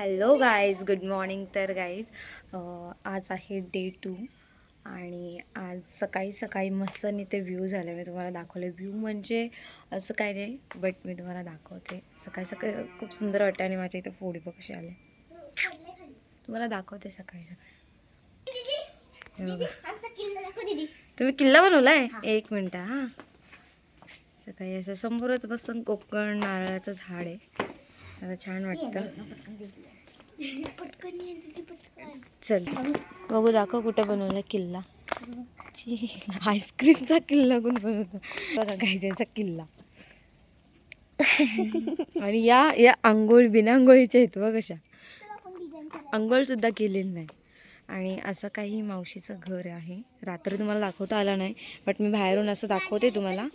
Hello guys, good morning. तर guys आज आहे डे 2 आणि आज सकाळी सकाळी मस्त इथे व्ह्यू झाला. मी तुम्हाला दाखवले. व्ह्यू म्हणजे असं काय नाही, बट मी तुम्हाला दाखवते. सकाळी सकाळी खूप सुंदर वाटतं आणि माझ्या इथे फोडी बघ कशी आले. तुम्हाला दाखवते सकाळी सकाळी. तुम्ही किल्ला बनवलाय? एक मिनटं. हां, सकाळी असं समोरच बसून कोकण नारळाचं झाड आहे. मला छान वाटतं. चल बघू, दाखव कुठे बनवला किल्ला. आईस्क्रीमचा किल्ला कोण बनवतो बघा, गायचा किल्ला. आणि या आंघोळ बिना आंघोळीच्या आहेत बघ, कशा आंघोळ सुद्धा केलेली नाही. आणि असं काही मावशीचं घर आहे. रात्री तुम्हाला दाखवता आलं नाही, बट मी बाहेरून असं दाखवते तुम्हाला.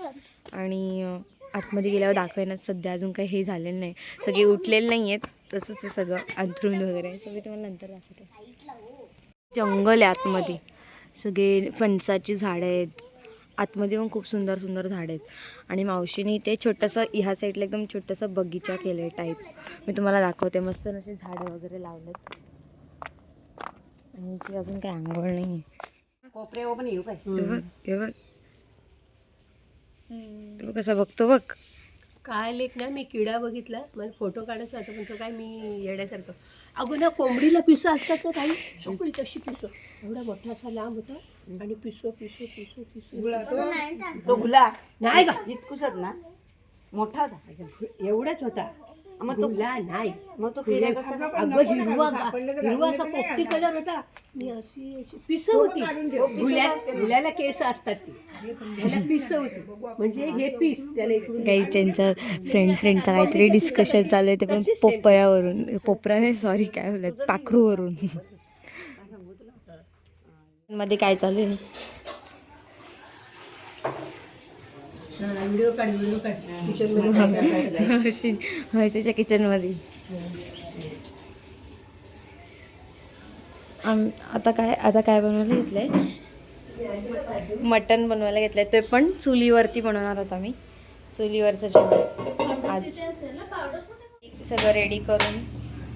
आणि आतमध्ये गेल्यावर दाखवायला सध्या अजून काही हे झालेलं नाही, सगळे उठलेले नाही आहेत. तसंच आहे सगळं, अंथरूण वगैरे सगळे तुम्हाला नंतर दाखवते. जंगल आहे आतमध्ये, सगळे फणसाची झाडं आहेत आतमध्ये, पण खूप सुंदर सुंदर झाडं आहेत. आणि मावशीने ते छोटंसं ह्या साईडला एकदम छोटंसं बगीचा केलं आहे टाईप. मी तुम्हाला दाखवते. मस्त असे झाडं वगैरे लावलेत. आणि अजून काही आंघोळ नाही आहे. हे बघ कसं बघतो बघ. काय लेख ना, मी किडा बघितला, मला फोटो काढायचा होता, पण तो काय मी येण्यासारखं. अगो ना, कोंबडीला पिसं असतात ना काही, सगळी तशी पिसं एवढा मोठा असा लांब होता. आणि पिसो पिसो पिसो पिसो तो गुला नाही का इतकुसच ना, मोठा होता, एवढाच होता. मग तो गुला नाही, मग तो किडा कसा अगं हिरवा हिरवा असा पोपटी कलर होता. मी अशी अशी पिसं होती. गुल्याला केस असतात ती, त्याला पिसं होती. म्हणजे हे पीस त्याला इकडून काही त्यांच्या फ्रेंडचा काहीतरी डिस्कशन चालू आहे, ते पण पोपऱ्यावरून, पोपऱ्याने सॉरी काय बोलतात, पाखरूवरून. मध्ये काय चालू आहे? व्हिडिओ काढ म्हशीच्या किचनमध्ये. आता काय बनवायला घेतलंय? मटण बनवायला घेतलंय. ते पण चुलीवरती बनवणार होता मी. चुलीवरचं जेवण आज सगळं रेडी करून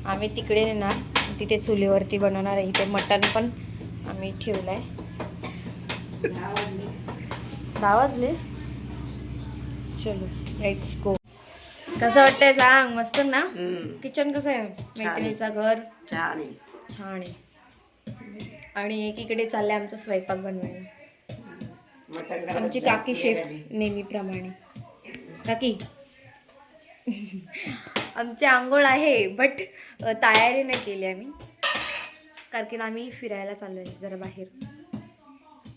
आम्ही तिकडे नेणार, तिथे चुलीवरती बनवणार आहे. इथे मटण पण आम्ही ठेवलंय. 10 वाजले. चलो लेट्स गो. कसं वाटतंय सांग? मस्त ना? किचन कसं आहे? मैत्रिणीचं घर छान आहे. आणि एकीकडे चाललंय आमचा स्वयंपाक बनवायला. आमची काकी शेफ नेहमीप्रमाणे. काकी आमची आंघोळ आहे, बट तयारी नाही केली आम्ही, कारण की आम्ही फिरायला चाललोय जरा बाहेर.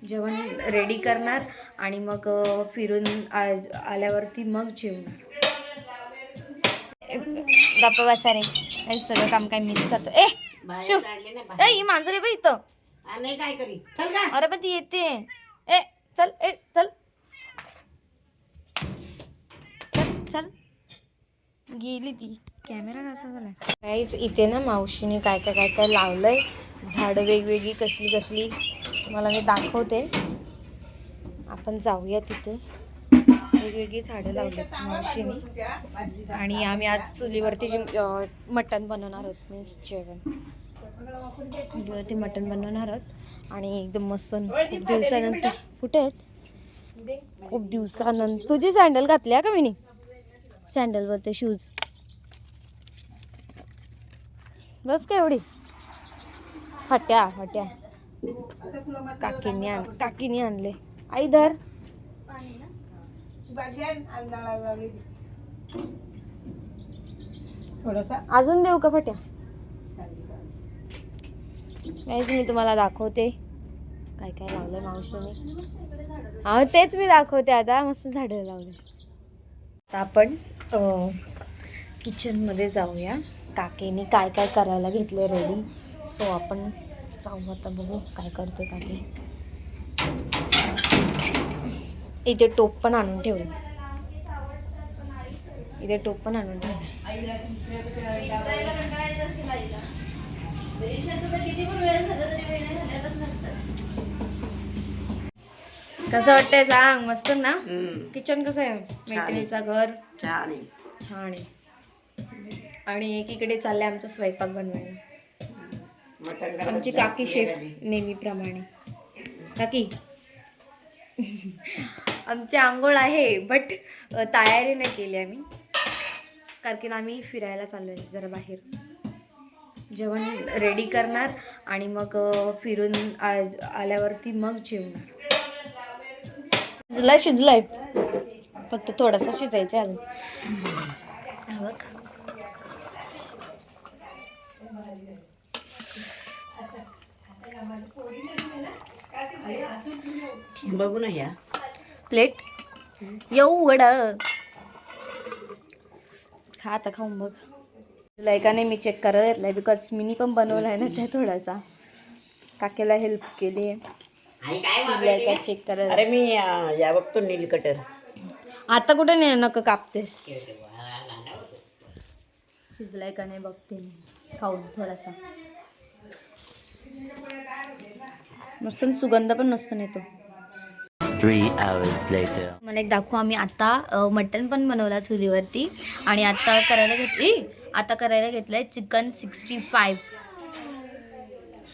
जेवण रेडी करणार आणि मग फिरून आल्यावरती मग जेवणार. गप्पा बसा रे, सगळं काम काय मीच करतो. ही मांजर आहे बाई इथं. काय करी, चल का? अरे पण ती येते. चल चल चल, गेली ती. कॅमेरा कसा झाला काहीच. इथे ना मावशीने काय लावलंय, झाडं वेगवेगळी कसली मला मी दाखवते. आपण जाऊया तिथे. वेगवेगळी झाडं लावलेत मावशीने. आणि आम्ही आज चुलीवरती मटण बनवणार आहोत, मीन्स जेवण. चुलीवरती मटण बनवणार आहोत आणि एकदम मस्त. खूप दिवसानंतर. कुठे आहेत? खूप दिवसानंतर. तुझी सँडल घातली का मी? सँडल बोलते, शूज. बस का एवढी हट्या काकीने आणले. आई धर. अजून देऊ का फट्या? मी तुम्हाला दाखवते काय लावलंय मावशीने. हा, तेच मी दाखवते आता. मस्त झाडं लावले. आता आपण किचनमध्ये जाऊया. काकीने काय करायला घेतले रेडी. सो आपण जाऊ आता, बघू काय करते काकी. इथे टोप पण आणून ठेवलं. कसं वाटतंय सांग? मस्त ना? किचन कसं आहे? मैत्रिणीचं घर छान आहे. आणि एकीकडे चाललंय आमचा स्वयंपाक बनवायला. आमची काकी शेफ नेहमीप्रमाणे. काकी आमची आंघोळ आहे बट तयारी नाही केली आम्ही, कारण की आम्ही फिरायला चाललोय जरा बाहेर. जेवण रेडी करणार आणि मग फिरून आल्यावरती मग जेवणार. शिजलाय फक्त थोडासा शिजायचा अजून. बघू ना या प्लेट एवढं खा आता, खाऊन बघ. लायकाने मी चेक करायला घेतलाय बिकॉज मिनी पण बनवला आहे ना त्या थोडासा. काकेला हेल्प केली आहे का चेक करायला. अरे मी या बघतो नील कटर. आता कुठे नाही नका कापतेस. शिजलाय का नाही बघते मी खाऊन थोडासा. मस्त सुगंध पण मस्त येतो. 3 hours later. मला एक दाखवू. आम्ही आता मटण पण बनवला चुलीवरती आणि आता करायला घेतलंय चिकन 65.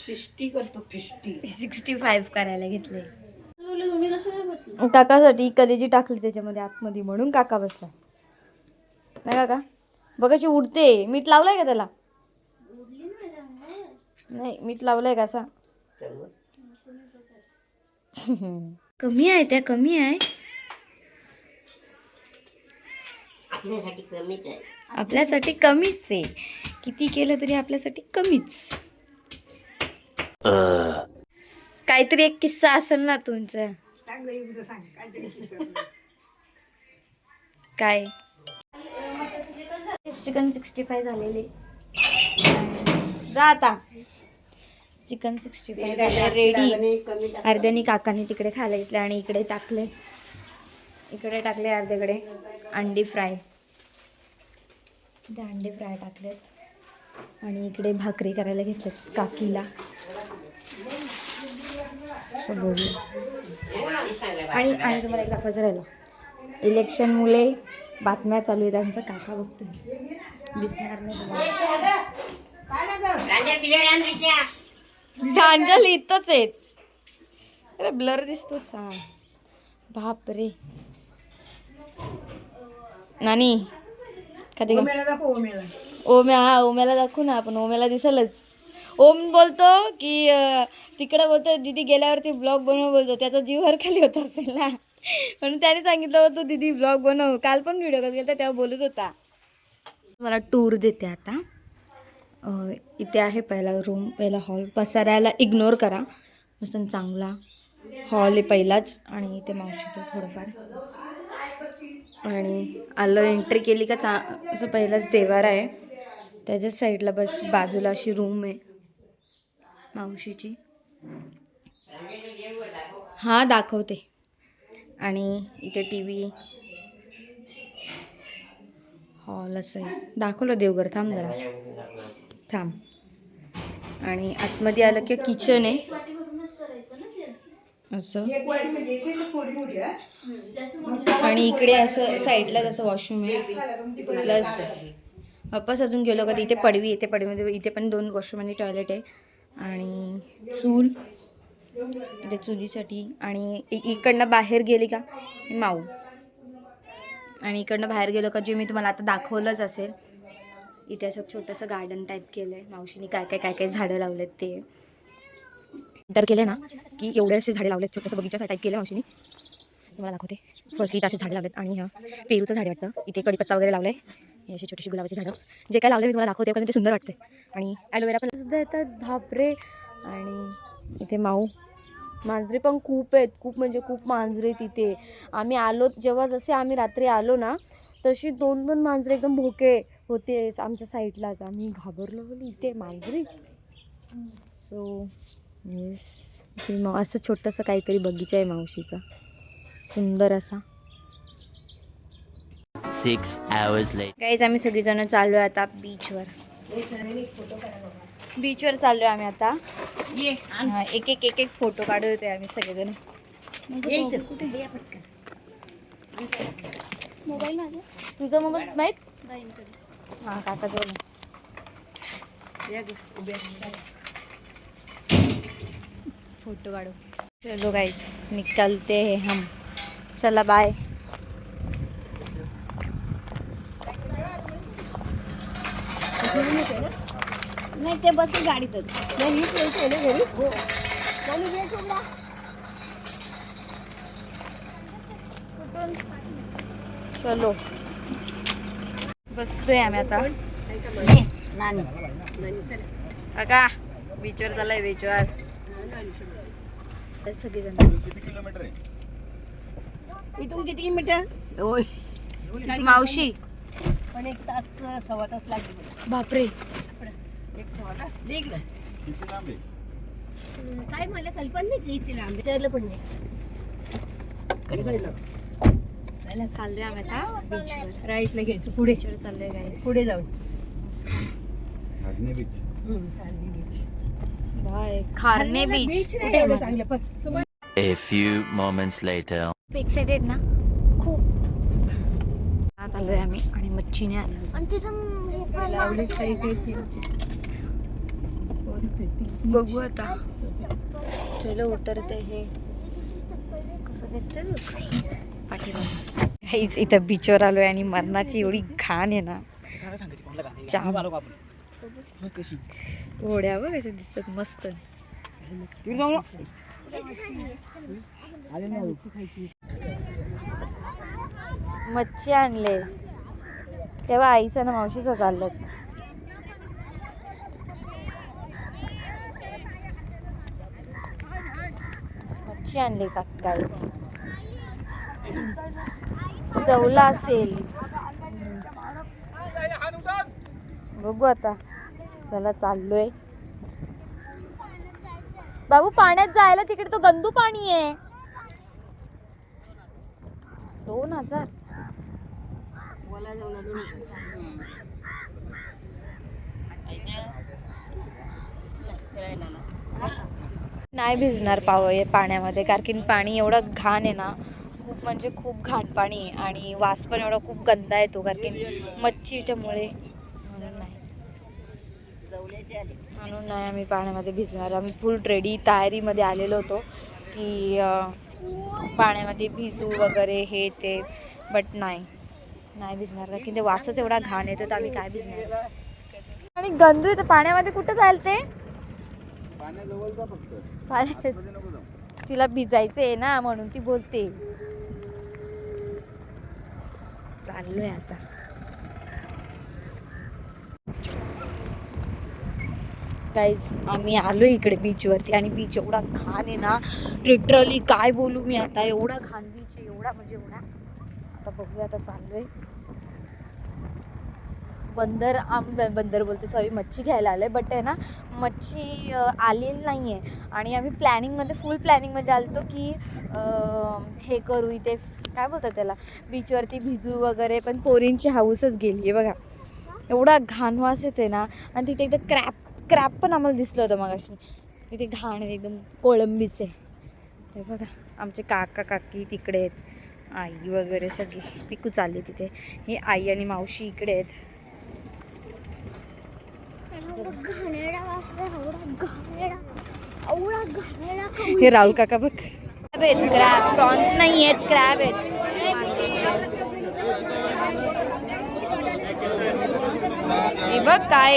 65 करायला घेतलंय काकासाठी. कलेजी टाकली त्याच्यामध्ये आतमध्ये म्हणून काका बसला नाही. काका बघाशी उडते. मीठ लावलंय का त्याला? नाही मीठ लावलंय का असा? कमी आहे त्या, कमी आहे आपल्यासाठी कमीच आहे. किती केलं तरी आपल्यासाठी कमीच. काहीतरी एक किस्सा असेल ना तुमचा. काय? चिकन 65 झालेले. जा आता. चिकन 65 झालं रेडी. अर्ध्यानी काकाने तिकडे खायला घेतले आणि इकडे टाकले अर्ध्याकडे अंडी फ्राय. ते अंडे फ्राय टाकलेत आणि इकडे भाकरी करायला घेतलेत काकीला. आणि तुम्हाला एक दाखवायचं राहिलं. इलेक्शन मुले बातम्या चालू आहेत. आमचा काका बघतो दिसणार नाही तुम्हाला. प्रांजल इथंच आहेत. अरे ब्लर दिसतो सांग. बाप रे नानी कधी ओम्याला दाखवू ना आपण. ओम्याला दिसलच. ओम बोलतो की तिकडे बोलतो दीदी गेल्यावरती ब्लॉग बनव बोलतो. त्याचा जीव हर खाली होत असेल ना म्हणून त्याने सांगितलं होतं दीदी ब्लॉग बनव. काल पण व्हिडिओ कॉल केला तेव्हा बोलत होता. मला टूर देते आता. इथे आहे पहिला रूम, पहिला हॉल. पसारायला इग्नोर करा. मस्त चांगला हॉल आहे पहिलाच. आणि इथे मावशीचं थोडंफार. आणि आलं एंट्री केली का असं पहिलाच देवारा आहे. त्याच्याच साईडला बस बाजूला अशी रूम आहे मावशीची. हां दाखवते. आणि इथे टी व्ही हॉल असं आहे. दाखवलं देवघर. थांब जरा थांब. आणि आतमध्ये आलं की किचन आहे असं. आणि इकडे असं साईडला जसं वॉशरूम आहे. प्लस वापस अजून गेलो का इथे पडवी येते. पडवीमध्ये इथे पण 2 वॉशरूम आणि टॉयलेट आहे. आणि चूल इथे चुलीसाठी. आणि इकडनं बाहेर गेली का माऊ. आणि इकडनं बाहेर गेलो का जे मी तुम्हाला आता दाखवलंच असेल. इथे असं छोटंसं गार्डन टाईप केलं आहे. मावशीने काय झाडं लावलेत ते तर केले ना की एवढे असे झाडे लावलेत. छोटंसं बगीचा टाईप केलं मावशीने. तुम्हाला दाखवते. फर्स्टली असे झाडे लावलेत. आणि ह्या पेरूचं झाड वाटतं. इथे कढीपत्ता वगैरे लावले. हे अशी छोटीशी गुलाबाची झाडं जे काय लावले मी तुम्हाला दाखवते कारण ते सुंदर वाटते. आणि ॲलोवेरा पण सुद्धा येतात. धापरे. आणि इथे मांजरे पण खूप आहेत. खूप म्हणजे खूप मांजरे तिथे. आम्ही आलो जेव्हा जसे आम्ही रात्री आलो ना तशी 2-2 मांजरे एकदम भोके होते आमच्या साईडलाच. आम्ही घाबरलो बोलू इथे मांजरे. सो येस असं छोटंसं काहीतरी बगीचा आहे मावशीचा सुंदर असा. 6 hours later. गाईज आम्ही सगळीजण चाललो आहे आता बीचवर चाललो आहे आम्ही आता. एक फोटो काढत होते आम्ही सगळेजण. मोबाईल माझा तुझा मोबाईल माहीत हा काका बोल. या ग, उभ्या राहा. फोटो काढू. चलो गाइस निकलते हैं हम. चला बाय. नाही ते बस गाडीतच नाही हीच यायची ना घरी हो. चलो बसलोय आम्ही आता. नानी काका बीचवर चाललाय बीचवर. सगळेजण इथून किती मीटर होय मावशी. पण 1 तास 1.25 तास लागेल. बापरे. 1.25 तास देख काय मला कल्पना नाही किती लांब विचारलं पण नाही. चाललोय आम्ही आता बीचवर. राईटला घ्यायचं पुढे बीचवर चाललोय गाईस. पुढे जाऊन बाय खारणे बीच. चांगलं पण A few moments later. Excited ना खूप. आता आलोय आम्ही आणि मच्छीने आलो. लावले काही काही बघू आता. चलो उतरते हे कसं दिसतंय काहीच. इथं बीचवर आलोय आणि मरणाची एवढी घाण आहे ना. जाम. ओढ्या बघ कशा दिसतात मस्त. मच्छी आणले तेव्हा आईचं ना मावशीचं चाललं. मच्छी आणली का गाईच. जवला असेल बघू आता. चला चाललोय. बाबू पाण्यात जायला तिकडे तो गंदू पाणी आहे. 2000 नाही भिजणार पाण्यामध्ये कारण की पाणी एवढं घाण आहे ना. खूप म्हणजे खूप घाण पाणी आहे आणि वास पण एवढा खूप गंदा येतो कारण की मच्छीच्यामुळे. म्हणून नाही आम्ही पाण्यामध्ये भिजणार. आम्ही फुल रेडी तयारीमध्ये आलेलो होतो की पाण्यामध्ये भिजू वगैरे हे ते. बट नाही भिजणार कारण की ते वासच एवढा घाण येतो तर आम्ही काय भिजणार. आणि गंदू येतं पाण्यामध्ये. कुठं जाईल ते पाण्यात. तिला भिजायचं आहे ना म्हणून ती बोलते. चाललोय आता. गाईज आम्ही आलो इकडे बीचवरती आणि बीच एवढा घाण आहे ना. लिटरली काय बोलू मी आता. एवढा घाण बीच आहे एवढा म्हणजे एवढा. आता बघूया आता चाललोय. बंदर बोलते सॉरी मच्छी घ्यायला आले बट आहे ना मच्छी आलेली नाही आहे. आणि आम्ही फुल प्लॅनिंगमध्ये आलो की हे करू इथे काय बोलतात त्याला बीचवरती भिजू वगैरे. पण पोरींची हाऊसच गेली आहे बघा. एवढा घाण वास येते ना. आणि तिथे एकदा क्रॅप पण आम्हाला दिसलं होतं मग अशी. तिथे घाण आहे एकदम कोळंबीचे. हे बघा आमचे काका काकी तिकडे आहेत. आई वगैरे सगळी पिकू चालली तिथे. ही आई आणि मावशी इकडे आहेत. हे राहुल काका बघ. क्रॅब प्रॉन्स नाही आहेत क्रॅब आहेत. हे बघ काय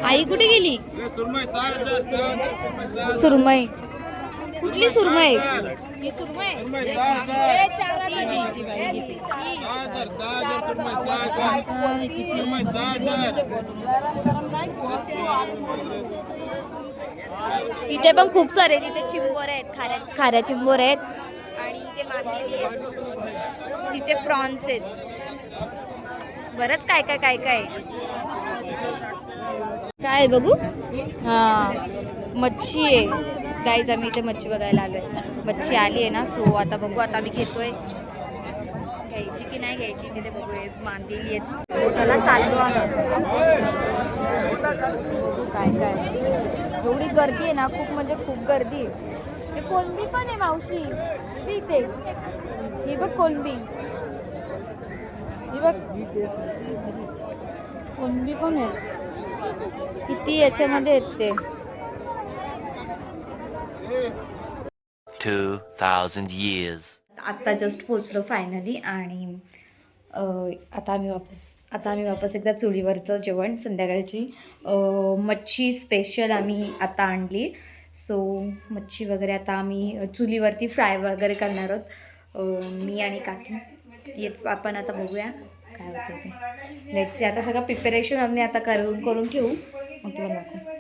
आई कुठे गेली. सुरमई कुठली सुरमई. ही सुरमई तिथे पण खूप सारे. तिथे चिंबोर आहेत खाऱ्या चिंबोर आहेत आणि इथे मांदेली आहेत. तिथे प्रॉन्स आहेत. बरंच काय काय काय काय काय बघू. हा मच्छी आहे गाईज. आम्ही इथे मच्छी बघायला आलोय. मच्छी आली आहे ना सो आता बघू. आता आम्ही घेतोय. घ्यायची की नाही घ्यायची तिथे बघूया. मांदेली आहेत. चला चाललो आहे. काय काय एवढी गर्दी आहे ना, खूप म्हणजे खूप गर्दी आहे. हे कोलंबी पण आहे मावशी, ही इथे, ही बघ कोलंबी, ही बघ कोलंबी पण आहेत. किती याच्यामध्ये आहेत ते. 2,000 years. आत्ता जस्ट पोचलो फायनली आणि आता आम्ही वापस एकदा चुलीवरचं जेवण संध्याकाळची मच्छी स्पेशल आम्ही आता आणली. सो मच्छी वगैरे आता आम्ही चुलीवरती फ्राय वगैरे करणार आहोत, मी आणि काकी. येच आपण आता बघूया काय होतं ते. Let's see. आता सगळं प्रिपरेशन आम्ही आता करून ठेवू, मग तुला दाखवू.